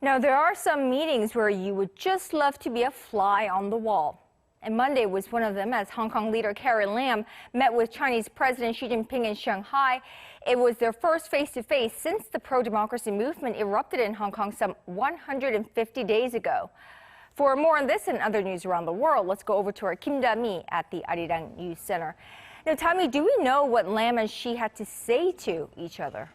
Now, there are some meetings where you would just love to be a fly on the wall. And Monday was one of them as Hong Kong leader Carrie Lam met with Chinese President Xi Jinping in Shanghai. It was their first face-to-face since the pro-democracy movement erupted in Hong Kong some 150 days ago. For more on this and other news around the world, let's go over to our Kim Da-mi at the Arirang News Center. Now, Tommy, do we know what Lam and Xi had to say to each other?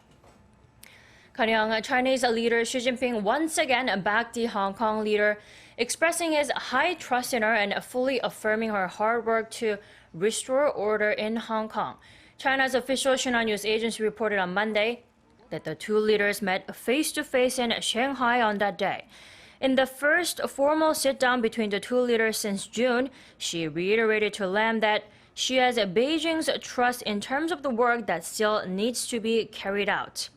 Kanyang, Chinese leader Xi Jinping once again backed the Hong Kong leader, expressing his high trust in her and fully affirming her hard work to restore order in Hong Kong. China's official Xinhua News Agency reported on Monday that the two leaders met face-to-face in Shanghai on that day. In the first formal sit-down between the two leaders since June, Xi reiterated to Lam that she has Beijing's trust in terms of the work that still needs to be carried out.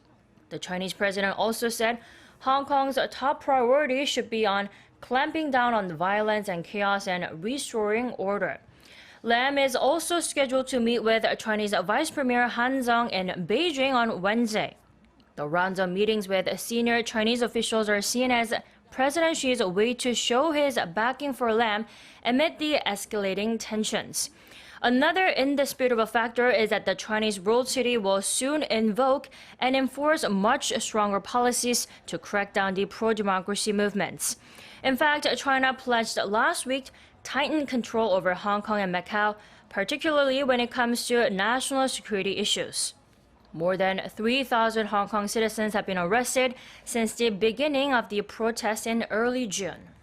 The Chinese president also said Hong Kong's top priority should be on clamping down on violence and chaos and restoring order. Lam is also scheduled to meet with Chinese Vice Premier Han Zheng in Beijing on Wednesday. The rounds of meetings with senior Chinese officials are seen as President Xi's way to show his backing for Lam amid the escalating tensions. Another indisputable factor is that the Chinese world city will soon invoke and enforce much stronger policies to crack down the pro-democracy movements. In fact, China pledged last week tighten control over Hong Kong and Macau, particularly when it comes to national security issues. More than 3,000 Hong Kong citizens have been arrested since the beginning of the protests in early June.